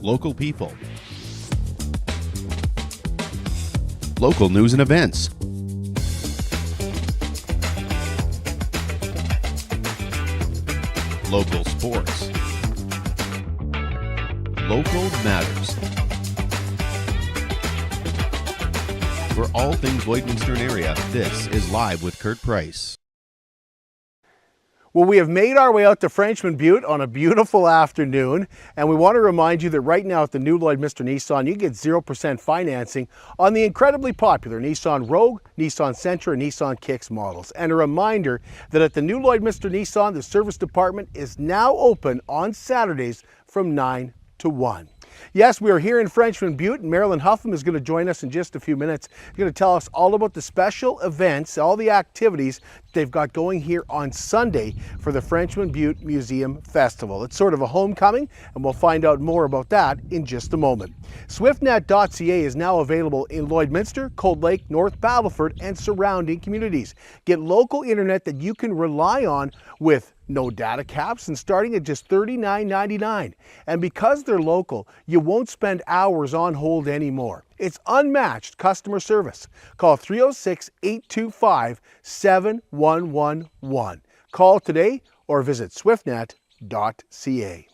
local people, local news and events, local sports, local matters. For all things Lloydminster area, this is Live with Kurt Price. Well, we have made our way out to Frenchman Butte on a beautiful afternoon, and we want to remind you that right now at the new Lloydminster Nissan, you get 0% financing on the incredibly popular Nissan Rogue, Nissan Sentra, and Nissan Kicks models. And a reminder that at the new Lloydminster Nissan, the service department is now open on Saturdays from 9 to 1. Yes, we are here in Frenchman Butte, and Marilyn Hougham is going to join us in just a few minutes. She's going to tell us all about the special events, all the activities they've got going here on Sunday for the Frenchman Butte Museum Festival. It's sort of a homecoming, and we'll find out more about that in just a moment. SwiftNet.ca is now available in Lloydminster, Cold Lake, North Battleford, and surrounding communities. Get local internet that you can rely on with no data caps and starting at just $39.99. And because they're local, you won't spend hours on hold anymore. It's unmatched customer service. Call 306-825-7111. Call today or visit swiftnet.ca.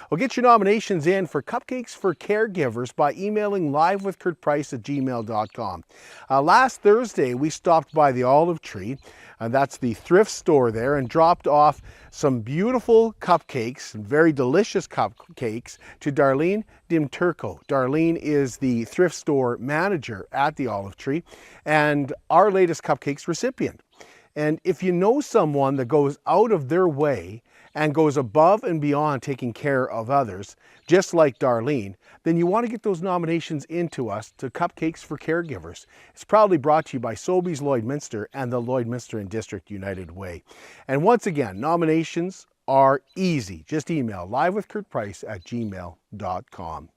Well, get your nominations in for Cupcakes for Caregivers by emailing livewithkurtprice@gmail.com. Last Thursday, we stopped by the Olive Tree, and that's the thrift store there, and dropped off some beautiful cupcakes, very delicious cupcakes, to Darlene Dimturco. Darlene is the thrift store manager at the Olive Tree and our latest cupcakes recipient. And if you know someone that goes out of their way and goes above and beyond taking care of others, just like Darlene, then you want to get those nominations into us to Cupcakes for Caregivers. It's proudly brought to you by Sobeys Lloydminster and the Lloydminster and District United Way. And once again, nominations are easy. Just email livewithkurtprice@gmail.com.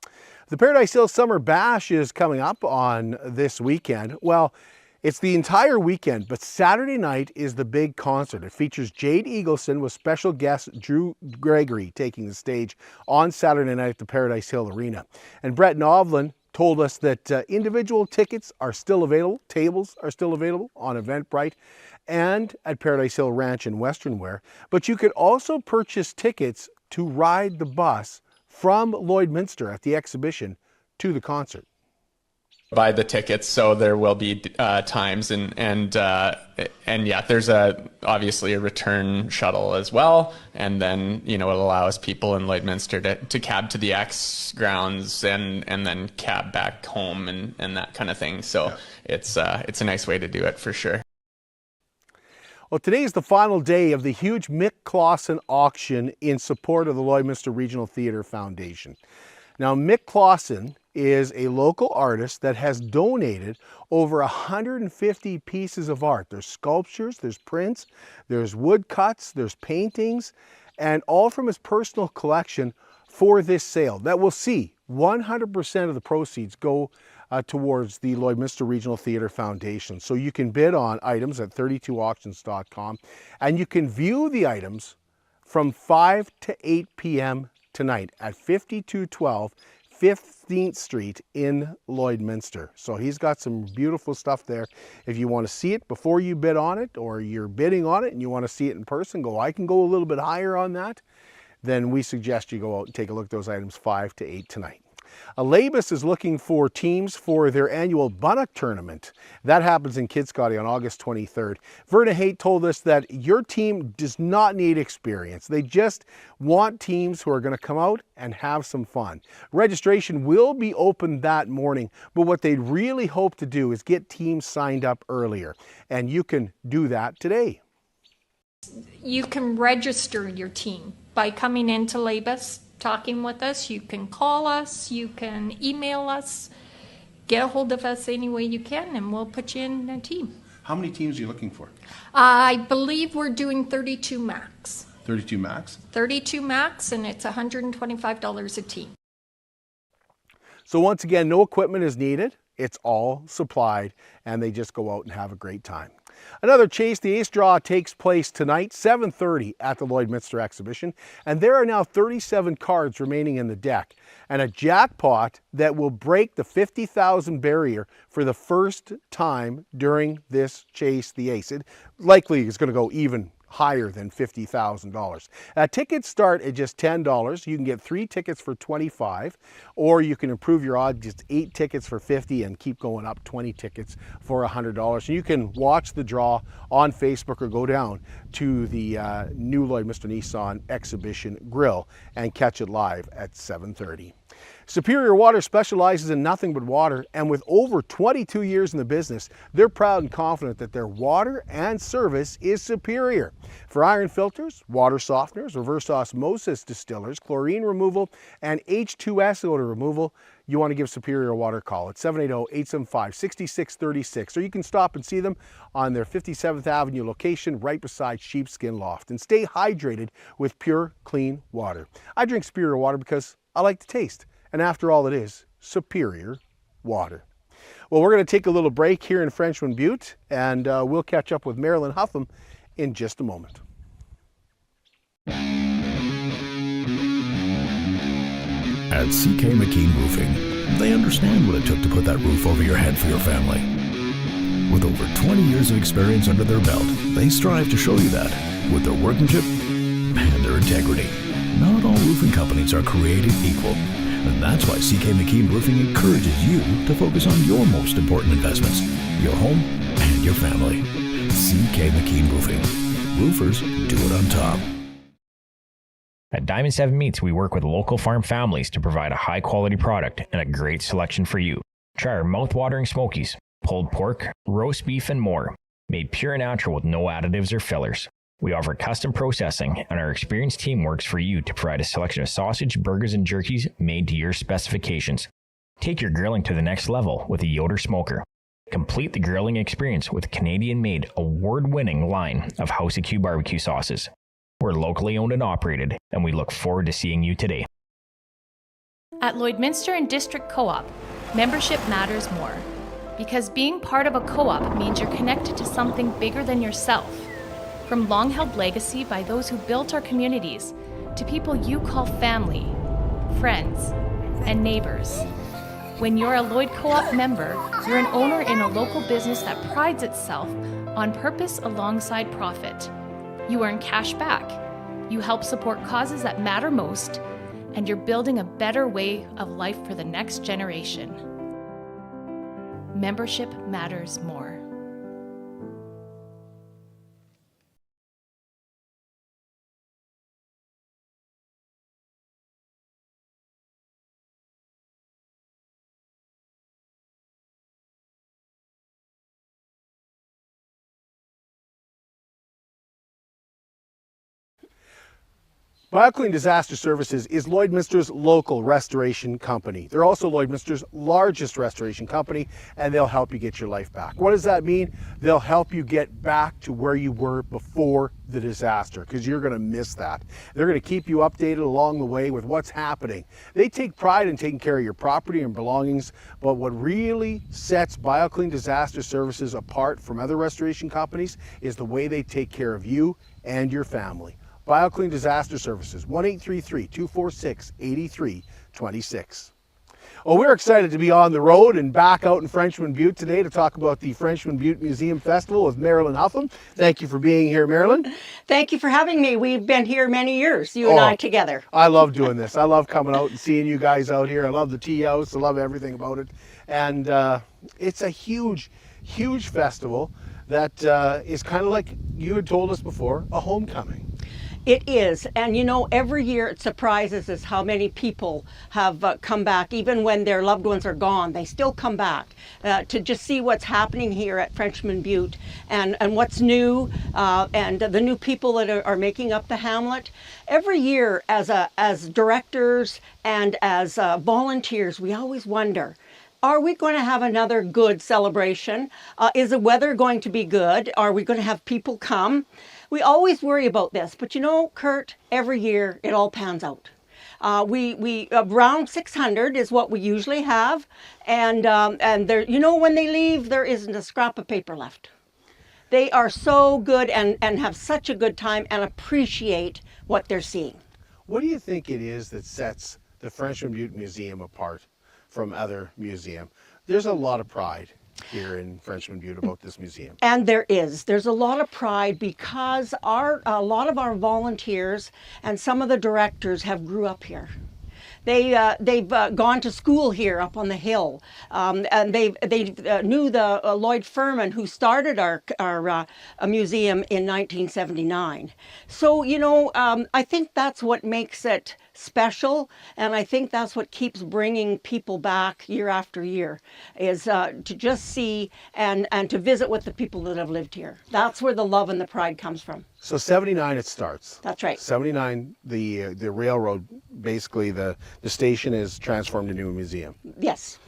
The Paradise Hill Summer Bash is coming up on this weekend. Well, it's the entire weekend, but Saturday night is the big concert. It features Jade Eagleson with special guest Drew Gregory taking the stage on Saturday night at the Paradise Hill Arena. And Brett Novlin told us that individual tickets are still available, tables are still available on Eventbrite and at Paradise Hill Ranch in Western Wear. But you could also purchase tickets to ride the bus from Lloydminster at the exhibition to the concert. Buy the tickets, so there will be times and yeah, there's obviously a return shuttle as well, and then it allows people in Lloydminster to cab to the X grounds and then cab back home and that kind of thing. So it's a nice way to do it for sure. Well, today is the final day of the huge Mick Clausen auction in support of the Lloydminster Regional Theatre Foundation. Now, Mick Clausen is a local artist that has donated over 150 pieces of art. There's sculptures, there's prints, there's woodcuts, there's paintings, and all from his personal collection for this sale that will see 100% of the proceeds go towards the Lloydminster Regional Theatre Foundation. So you can bid on items at 32auctions.com, and you can view the items from 5 to 8 p.m. tonight at 5212 15th Street in Lloydminster. So he's got some beautiful stuff there. If you want to see it before you bid on it, or you're bidding on it and you want to see it in person, I can go a little bit higher on that, then we suggest you go out and take a look at those items 5 to 8 tonight. Labus is looking for teams for their annual Bunnock tournament. That happens in Kidscotty on August 23rd. Verna Haight told us that your team does not need experience. They just want teams who are going to come out and have some fun. Registration will be open that morning, but what they really hope to do is get teams signed up earlier, and you can do that today. You can register your team by coming into Labus, talking with us. You can call us, you can email us, get a hold of us any way you can, and we'll put you in a team. How many teams are you looking for? I believe we're doing 32 max. 32 max? 32 max, and it's $125 a team. So once again, no equipment is needed. It's all supplied, and they just go out and have a great time. Another Chase the Ace draw takes place tonight, 7:30 at the Lloydminster Exhibition, and there are now 37 cards remaining in the deck, and a jackpot that will break the 50,000 barrier for the first time during this Chase the Ace. It likely is going to go even higher than $50,000. Tickets start at just $10. You can get 3 tickets for $25, or you can improve your odds, just 8 tickets for $50 and keep going up, 20 tickets for $100. And you can watch the draw on Facebook or go down to the new Lloydminster Nissan Exhibition Grill and catch it live at 7:30. Superior Water specializes in nothing but water, and with over 22 years in the business, they're proud and confident that their water and service is superior. For iron filters, water softeners, reverse osmosis distillers, chlorine removal, and H2S odor removal, you want to give Superior Water a call at 780-875-6636, or you can stop and see them on their 57th Avenue location right beside Sheepskin Loft. And stay hydrated with pure, clean water. I drink Superior Water because I like the taste. And after all, it is superior water. Well, we're going to take a little break here in Frenchman Butte, and we'll catch up with Marilyn Hougham in just a moment. At CK McKean Roofing, they understand what it took to put that roof over your head for your family. With over 20 years of experience under their belt, they strive to show you that with their workmanship and their integrity. Not all roofing companies are created equal. And that's why CK McKean Roofing encourages you to focus on your most important investments, your home and your family. CK McKean Roofing. Roofers do it on top. At Diamond 7 Meats, we work with local farm families to provide a high-quality product and a great selection for you. Try our mouth-watering smokies, pulled pork, roast beef, and more, made pure and natural with no additives or fillers. We offer custom processing, and our experienced team works for you to provide a selection of sausage, burgers, and jerkies made to your specifications. Take your grilling to the next level with a Yoder smoker. Complete the grilling experience with Canadian-made, award-winning line of House of Q barbecue sauces. We're locally owned and operated, and we look forward to seeing you today. At Lloydminster and District Co-op, membership matters more. Because being part of a co-op means you're connected to something bigger than yourself. From long-held legacy by those who built our communities, to people you call family, friends, and neighbors. When you're a Lloyd Co-op member, you're an owner in a local business that prides itself on purpose alongside profit. You earn cash back, you help support causes that matter most, and you're building a better way of life for the next generation. Membership matters more. BioClean Disaster Services is Lloydminster's local restoration company. They're also Lloydminster's largest restoration company, and they'll help you get your life back. What does that mean? They'll help you get back to where you were before the disaster, because you're going to miss that. They're going to keep you updated along the way with what's happening. They take pride in taking care of your property and belongings, but what really sets BioClean Disaster Services apart from other restoration companies is the way they take care of you and your family. BioClean Disaster Services, 1-833-246-8326. Well, we're excited to be on the road and back out in Frenchman Butte today to talk about the Frenchman Butte Museum Festival with Marilyn Hougham. Thank you for being here, Marilyn. Thank you for having me. We've been here many years, you and I together. I love doing this. I love coming out and seeing you guys out here. I love the tea house. I love everything about it. And it's a huge, huge festival that is kind of like you had told us before, a homecoming. It is, and you know, every year it surprises us how many people have come back, even when their loved ones are gone. They still come back to just see what's happening here at Frenchman Butte and what's new, and the new people that are making up the hamlet. Every year, as directors and as volunteers, we always wonder, are we going to have another good celebration? Is the weather going to be good? Are we going to have people come? We always worry about this, but you know, Kurt, every year it all pans out. We around 600 is what we usually have, and there, you know, when they leave, there isn't a scrap of paper left. They are so good and have such a good time and appreciate what they're seeing. What do you think it is that sets the Frenchman Butte Museum apart from other museums? There's a lot of pride here in Frenchman Butte about this museum. And there's a lot of pride because a lot of our volunteers and some of the directors have grew up here. They've gone to school here up on the hill, and they knew the Lloyd Furman who started our museum in 1979. So I think that's what makes it special, and I think that's what keeps bringing people back year after year, is to just see and to visit with the people that have lived here. That's where the love and the pride comes from. So 79 it starts. That's right. 79, the railroad, basically the station is transformed into a museum. Yes.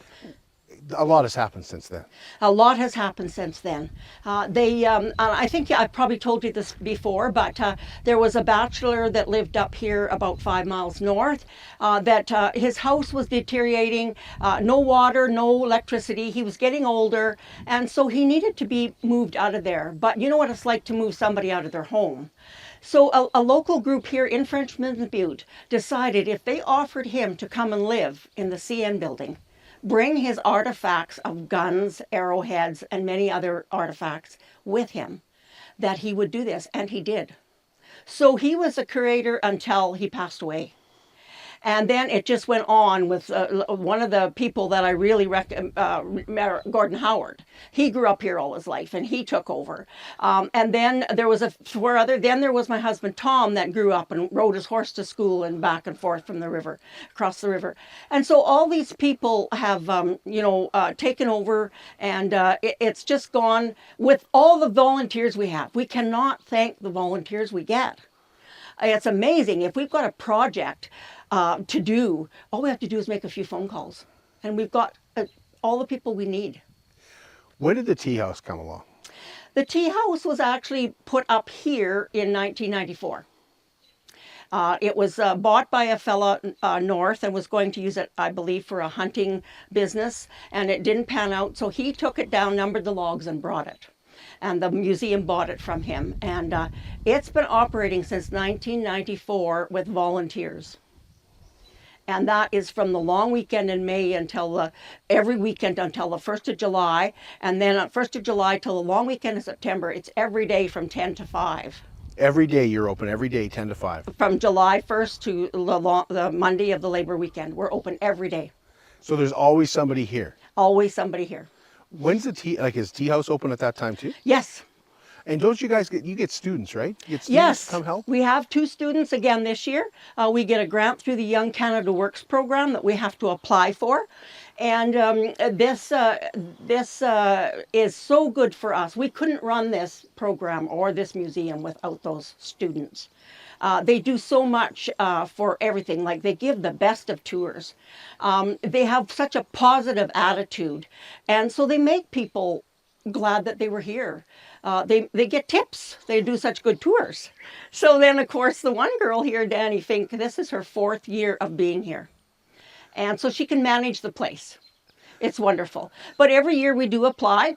A lot has happened since then. A lot has happened since then. I think I probably told you this before, but there was a bachelor that lived up here about 5 miles north, that his house was deteriorating, no water, no electricity. He was getting older, and so he needed to be moved out of there. But you know what it's like to move somebody out of their home. So a local group here in Frenchman Butte decided if they offered him to come and live in the CN building, bring his artifacts of guns, arrowheads, and many other artifacts with him, that he would do this, and he did. So he was a curator until he passed away. And then it just went on with one of the people that I really Gordon Howard. He grew up here all his life, and he took over. And then there was then there was my husband Tom that grew up and rode his horse to school and back and forth from the river, across the river. And so all these people have, taken over, and it's just gone with all the volunteers we have. We cannot thank the volunteers we get. It's amazing. If we've got a project to do, all we have to do is make a few phone calls, and we've got all the people we need. When did the tea house come along? The tea house was actually put up here in 1994. It was bought by a fella north and was going to use it, I believe, for a hunting business, and it didn't pan out, so he took it down, numbered the logs, and brought it. And the museum bought it from him. And it's been operating since 1994 with volunteers. And that is from the long weekend in May until every weekend until the 1st of July. And then on 1st of July till the long weekend in September, it's every day from 10 to 5. Every day you're open, every day 10 to 5. From July 1st to the Monday of the Labor weekend, we're open every day. So there's always somebody here? Always somebody here. When's the is tea house open at that time too? Yes. And don't you guys get students, right? You get students Yes, come help? We have 2 students again this year. We get a grant through the Young Canada Works program that we have to apply for. And this is so good for us. We couldn't run this program or this museum without those students. They do so much for everything. Like, they give the best of tours. They have such a positive attitude. And so they make people glad that they were here. They get tips. They do such good tours. So then, of course, the one girl here, Danny Fink, this is her 4th year of being here. And so she can manage the place. It's wonderful. But every year we do apply,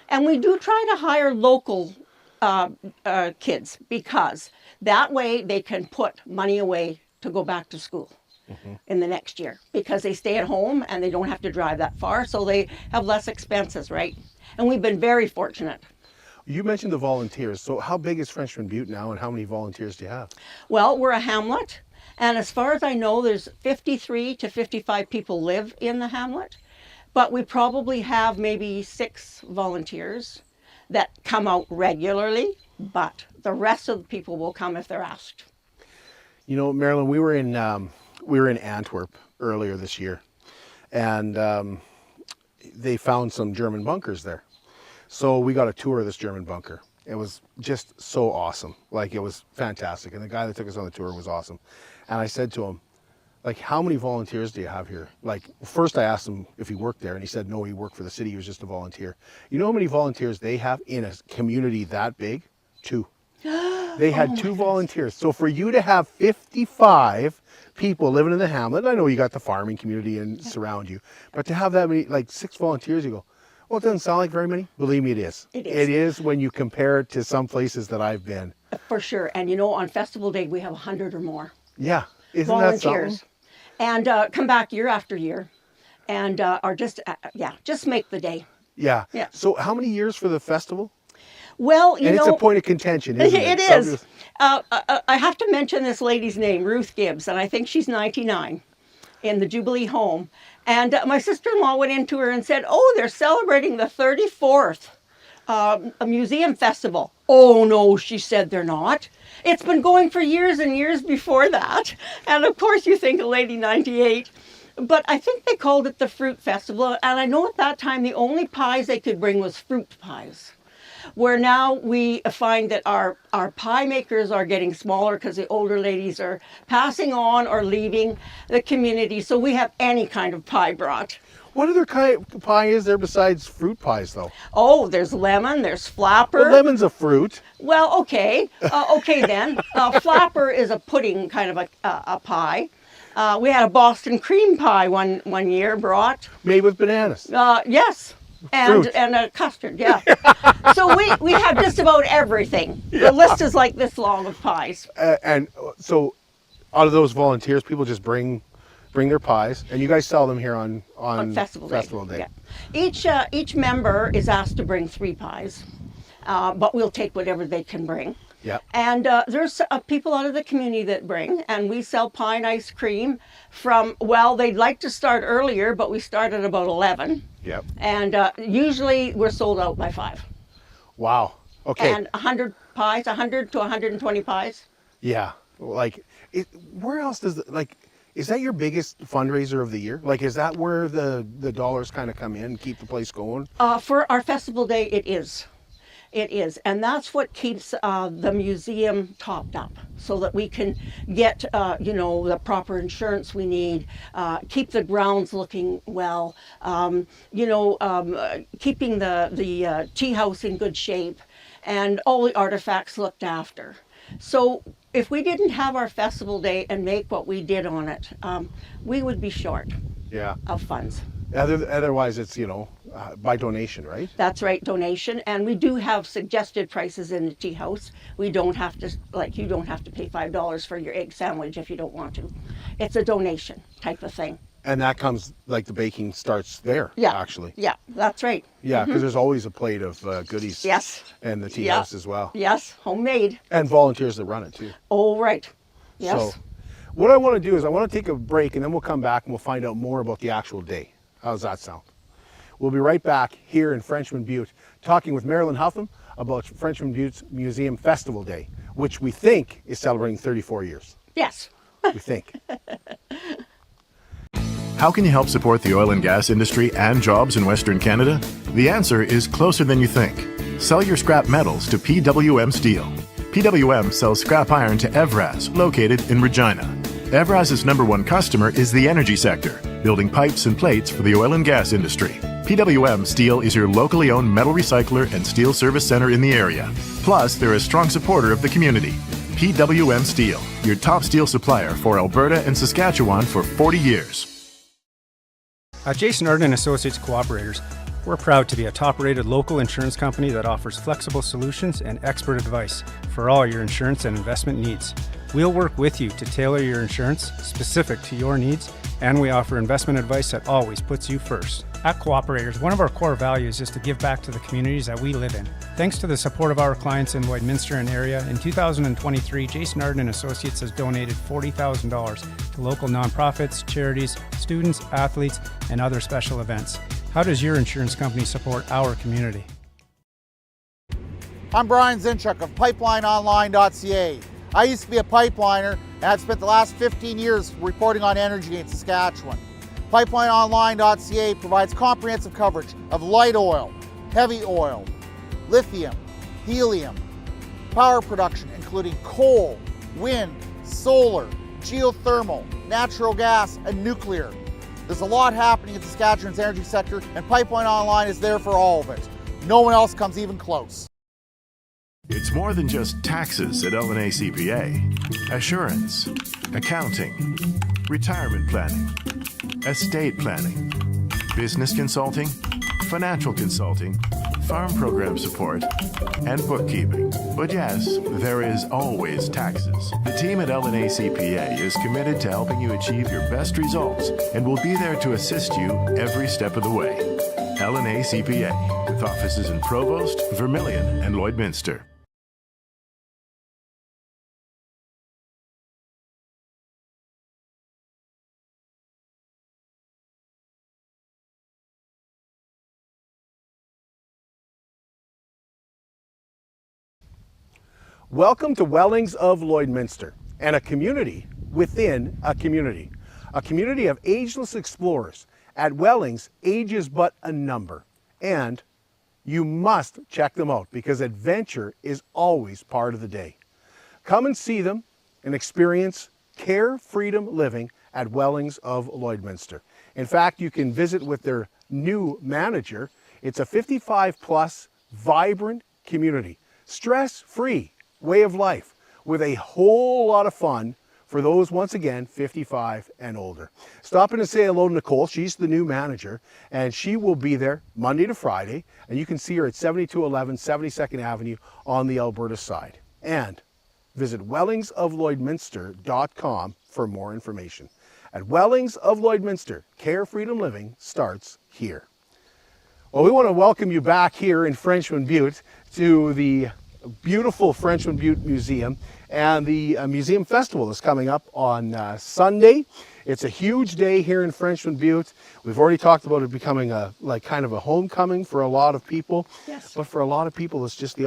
and we do try to hire local kids, because that way they can put money away to go back to school in the next year, because they stay at home and they don't have to drive that far, so they have less expenses, right? And we've been very fortunate. You mentioned the volunteers. So how big is Frenchman Butte now, and how many volunteers do you have? Well, we're a hamlet, and as far as I know, there's 53 to 55 people live in the hamlet, but we probably have maybe 6 volunteers that come out regularly, but the rest of the people will come if they're asked. You know, Marilyn, we were in Antwerp earlier this year, and they found some German bunkers there. So we got a tour of this German bunker. It was just so awesome. Like, it was fantastic. And the guy that took us on the tour was awesome. And I said to him, like, how many volunteers do you have here? Like, first I asked him if he worked there, and he said no, he worked for the city. He was just a volunteer. You know how many volunteers they have in a community that big? 2. They had 2 volunteers. So for you to have 55 people living in the hamlet, I know you got the farming community and surround you, but to have that many, like 6 volunteers, you go, Well, it doesn't sound like very many. Believe me, it is. It is. It is when you compare it to some places that I've been. For sure. And you know, on festival day, we have 100 or more Yeah. Isn't that volunteers. something? And come back year after year and are just make the day. Yeah. Yeah. So how many years for the festival? Well, you And know. it's a point of contention, isn't it? It is. I have to mention this lady's name, Ruth Gibbs, and I think she's 99 in the Jubilee home. And my sister-in-law went into her and said, oh, they're celebrating the 34th museum festival. Oh, no, she said, they're not. It's been going for years and years before that. And of course, you think a lady 98. But I think they called it the Fruit Festival. And I know at that time, the only pies they could bring was fruit pies. Where now we find that our pie makers are getting smaller because the older ladies are passing on or leaving the community. So we have any kind of pie brought. What other kind of pie is there besides fruit pies, though? Oh, there's lemon, there's flapper. Well, lemon's a fruit. Well, okay. Okay then. Flapper is a pudding kind of a pie. We had a Boston cream pie one year brought. Made with bananas. Yes. Fruit. And a custard, yeah. So we have just about everything. The list is like this long of pies. And so out of those volunteers, people just bring their pies, and you guys sell them here on Festival Day. Yeah. Each member is asked to bring 3 pies, but we'll take whatever they can bring. Yeah. And there's people out of the community that bring, and we sell pie and ice cream from, well, they'd like to start earlier, but we start at about 11. Yep. And usually we're sold out by 5. Wow. Okay. And 100 pies, 100 to 120 pies. Yeah. Like, where else does is that your biggest fundraiser of the year? Like, is that where the dollars kind of come in and keep the place going? For our festival day, it is. It is, and that's what keeps the museum topped up, so that we can get, the proper insurance we need, keep the grounds looking well, keeping the tea house in good shape, and all the artifacts looked after. So if we didn't have our festival day and make what we did on it, we would be short of funds. Otherwise, it's, by donation, right? That's right, donation. And we do have suggested prices in the tea house. We don't have to, you don't have to pay $5 for your egg sandwich if you don't want to. It's a donation type of thing. And that comes, the baking starts there, actually. Yeah, that's right. Yeah, because there's always a plate of goodies. Yes. And the tea house as well. Yes, homemade. And volunteers that run it, too. Oh, right. Yes. So what I want to do is I want to take a break, and then we'll come back and we'll find out more about the actual day. How's that sound? We'll be right back here in Frenchman Butte talking with Marilyn Hougham about Frenchman Butte's Museum Festival Day, which we think is celebrating 34 years. Yes. We think. How can you help support the oil and gas industry and jobs in Western Canada? The answer is closer than you think. Sell your scrap metals to PWM Steel. PWM sells scrap iron to Evraz, located in Regina. Evraz's #1 customer is the energy sector, building pipes and plates for the oil and gas industry. PWM Steel is your locally owned metal recycler and steel service center in the area. Plus, they're a strong supporter of the community. PWM Steel, your top steel supplier for Alberta and Saskatchewan for 40 years. At Jason Arden Associates Cooperators, we're proud to be a top-rated local insurance company that offers flexible solutions and expert advice for all your insurance and investment needs. We'll work with you to tailor your insurance specific to your needs, and we offer investment advice that always puts you first. At Cooperators, one of our core values is to give back to the communities that we live in. Thanks to the support of our clients in Lloydminster and area, in 2023, Jason Arden Associates has donated $40,000 to local nonprofits, charities, students, athletes, and other special events. How does your insurance company support our community? I'm Brian Zinchuk of PipelineOnline.ca. I used to be a pipeliner, and I've spent the last 15 years reporting on energy in Saskatchewan. PipelineOnline.ca provides comprehensive coverage of light oil, heavy oil, lithium, helium, power production including coal, wind, solar, geothermal, natural gas, and nuclear. There's a lot happening in Saskatchewan's energy sector, and Pipeline Online is there for all of it. No one else comes even close. It's more than just taxes at L&A CPA. Assurance, accounting, retirement planning, estate planning, business consulting, financial consulting, farm program support, and bookkeeping. But yes, there is always taxes. The team at L&A CPA is committed to helping you achieve your best results and will be there to assist you every step of the way. L&A CPA, with offices in Provost, Vermilion, and Lloydminster. Welcome to Wellings of Lloydminster, and a community within a community. A community of ageless explorers. At Wellings, age is but a number, and you must check them out because adventure is always part of the day. Come and see them and experience care freedom living at Wellings of Lloydminster. In fact, you can visit with their new manager. It's a 55 plus vibrant community, stress-free way of life with a whole lot of fun for those, once again, 55 and older. Stop in and say hello to Nicole. She's the new manager, and she will be there Monday to Friday, and you can see her at 7211 72nd Avenue on the Alberta side. And visit wellingsoflloydminster.com for more information. At Wellings of Lloydminster, care freedom living starts here. Well, we want to welcome you back here in Frenchman Butte to the beautiful Frenchman Butte Museum and the Museum Festival is coming up on Sunday. It's a huge day here in Frenchman Butte. We've already talked about it becoming kind of a homecoming for a lot of people. Yes. But for a lot of people, it's just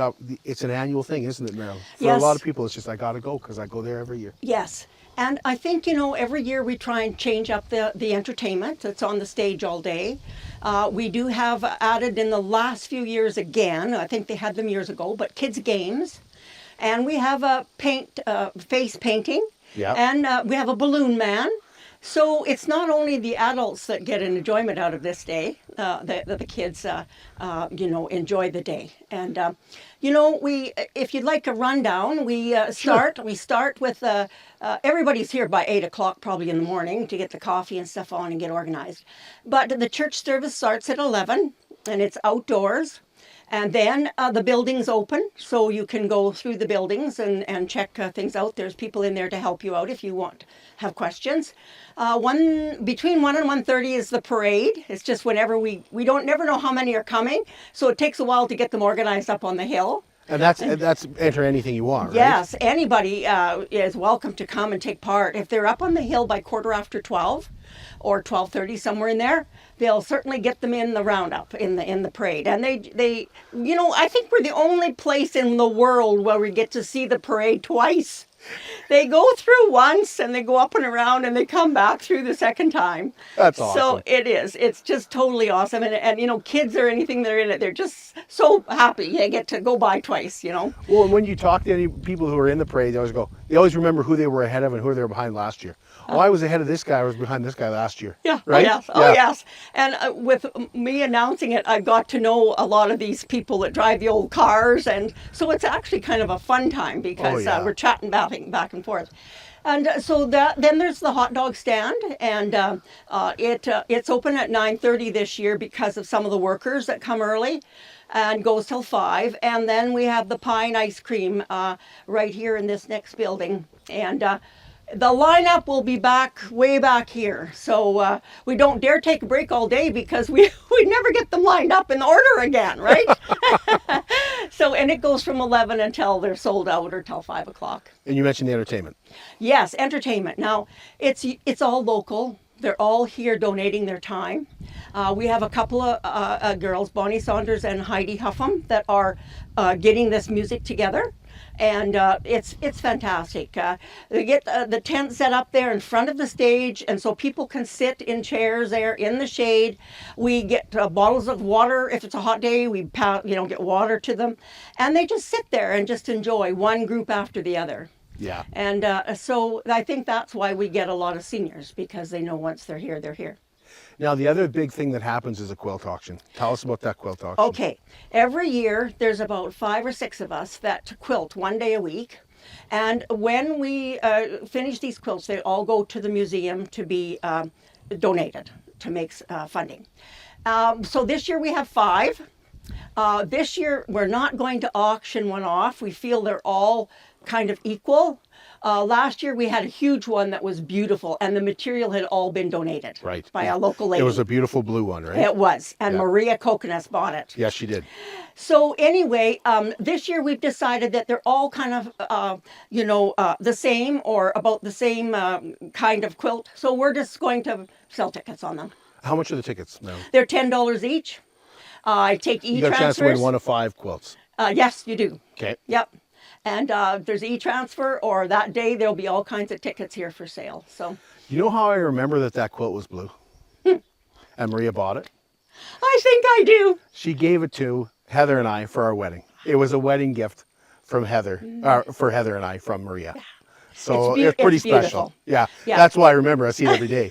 it's an annual thing, isn't it, Marilyn? For Yes. a lot of people, it's just I got to go because I go there every year. Yes. And I think, every year we try and change up the entertainment that's on the stage all day. We do have added in the last few years again, I think they had them years ago, but kids' games. And we have a face painting. Yeah. And we have a balloon man. So it's not only the adults that get an enjoyment out of this day, the kids, enjoy the day. And, if you'd like a rundown, we start with, everybody's here by 8 o'clock probably in the morning to get the coffee and stuff on and get organized. But the church service starts at 11 and it's outdoors. And then the buildings open, so you can go through the buildings and check things out. There's people in there to help you out if you have questions. Between 1 and 1:30 is the parade. It's just whenever we never know how many are coming, so it takes a while to get them organized up on the hill. And that's enter anything you want, right? Yes, anybody is welcome to come and take part. If they're up on the hill by 12:15 or 12:30, somewhere in there, they'll certainly get them in the roundup, in the parade. And they I think we're the only place in the world where we get to see the parade twice. They go through once and they go up and around and they come back through the second time. That's awesome. So it is. It's just totally awesome. And kids or anything that are in it, they're just so happy they get to go by twice, Well, and when you talk to any people who are in the parade, they always remember who they were ahead of and who they were behind last year. I was ahead of this guy, I was behind this guy last year. Yeah, right? Oh yes. And with me announcing it, I got to know a lot of these people that drive the old cars. And so it's actually kind of a fun time because we're chatting back and forth. And so then there's the hot dog stand, and it's open at 9:30 this year because of some of the workers that come early, and goes till 5. And then we have the pie and ice cream right here in this next building, and the lineup will be way back here. So we don't dare take a break all day because we never get them lined up in order again, right? And it goes from 11 until they're sold out or till 5 o'clock. And you mentioned the entertainment. Yes, entertainment. Now, it's all local. They're all here donating their time. We have a couple of girls, Bonnie Saunders and Heidi Hougham, that are getting this music together. And it's fantastic. They get the tent set up there in front of the stage, and so people can sit in chairs there in the shade. We get bottles of water. If it's a hot day, we get water to them. And they just sit there and just enjoy one group after the other. Yeah. And so I think that's why we get a lot of seniors, because they know once they're here, they're here. Now, the other big thing that happens is a quilt auction. Tell us about that quilt auction. Okay. Every year, there's about 5 or 6 of us that quilt one day a week. And when we finish these quilts, they all go to the museum to be donated, to make funding. So this year we have 5. This year we're not going to auction one off. We feel they're all kind of equal. Last year we had a huge one that was beautiful, and the material had all been donated by a local lady. It was a beautiful blue one, right? It was, and Maria Coconuts bought it. Yes, she did. So anyway, this year we've decided that they're all kind of, the same or about the same kind of quilt. So we're just going to sell tickets on them. How much are the tickets, Marilyn? They're $10 each. I take e-transfers. You got a chance to win one of 5 quilts. Yes, you do. Okay. Yep. And there's e-transfer, or that day there'll be all kinds of tickets here for sale. So. You know how I remember that quilt was blue? And Maria bought it? I think I do. She gave it to Heather and I for our wedding. It was a wedding gift from Heather, for Heather and I from Maria. Yeah. So it's pretty special. Yeah. That's why I remember. I see it every day.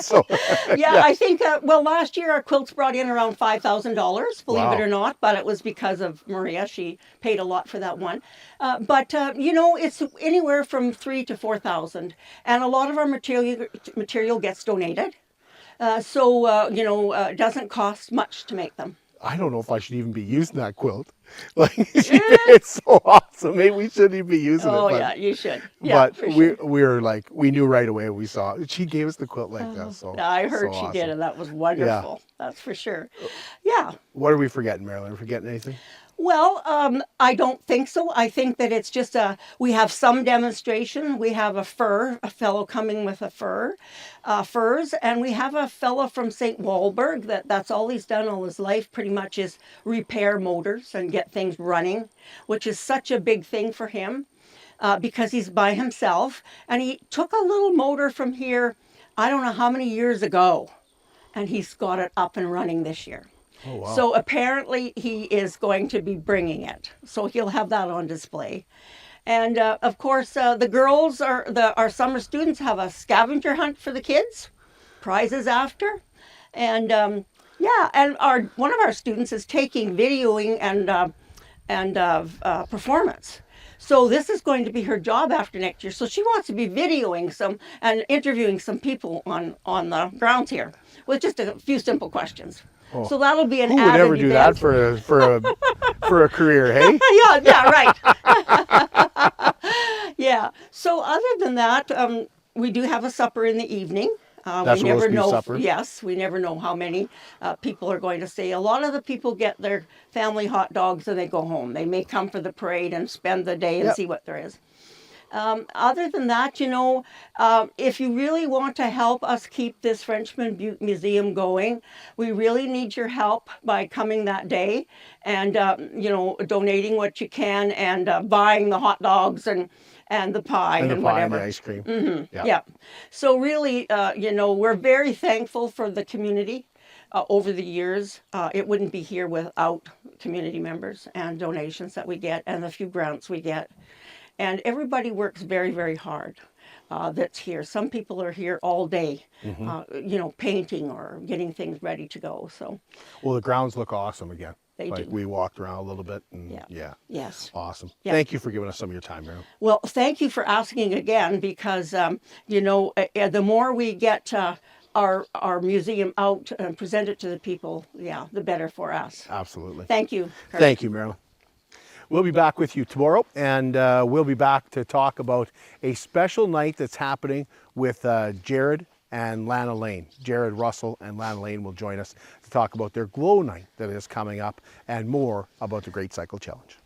So, I think, last year our quilts brought in around $5,000, believe it or not, but it was because of Maria. She paid a lot for that one. It's anywhere from $3,000 to $4,000. And a lot of our material gets donated. It doesn't cost much to make them. I don't know if I should even be using that quilt. Like, it's so awesome. Maybe we shouldn't even be using it. Oh, yeah, you should. Yeah, but we were like, we knew right away when we saw it. She gave us the quilt like that. So I heard so she awesome. did, and that was wonderful. Yeah. That's for sure. Yeah. What are we forgetting, Marilyn? Are we forgetting anything? Well, I don't think so. I think that it's just we have some demonstration. We have a fellow coming with furs, and we have a fellow from St. Walburg that's all he's done all his life pretty much is repair motors and get things running, which is such a big thing for him because he's by himself. And he took a little motor from here, I don't know how many years ago, and he's got it up and running this year. Oh, wow. So apparently he is going to be bringing it. So he'll have that on display. And of course, the girls, our summer students, have a scavenger hunt for the kids, prizes after. And and one of our students is taking videoing and performance. So this is going to be her job after next year. So she wants to be videoing some and interviewing some people on the grounds here with just a few simple questions. Oh. So that'll be an added event. Who would ever do that for a career, hey? yeah, right. Yeah. So other than that, we do have a supper in the evening. That's we never know. Supper. Yes, we never know how many people are going to stay. A lot of the people get their family hot dogs and they go home. They may come for the parade and spend the day and see what there is. Other than that, if you really want to help us keep this Frenchman Butte Museum going, we really need your help by coming that day and, donating what you can and buying the hot dogs and the pie and whatever. And the ice cream. Mm-hmm. Yeah. So really, we're very thankful for the community over the years. It wouldn't be here without community members and donations that we get and the few grants we get. And everybody works very, very hard that's here. Some people are here all day, painting or getting things ready to go. So, well, the grounds look awesome again. They do. We walked around a little bit. And Yes. Awesome. Yeah. Thank you for giving us some of your time, Marilyn. Well, thank you for asking again because, the more we get our museum out and present it to the people, the better for us. Absolutely. Thank you. Kurt. Thank you, Marilyn. We'll be back with you tomorrow, and we'll be back to talk about a special night that's happening with Jared and Lana Lane. Jared Russell and Lana Lane will join us to talk about their Glow Night that is coming up and more about the Great Cycle Challenge.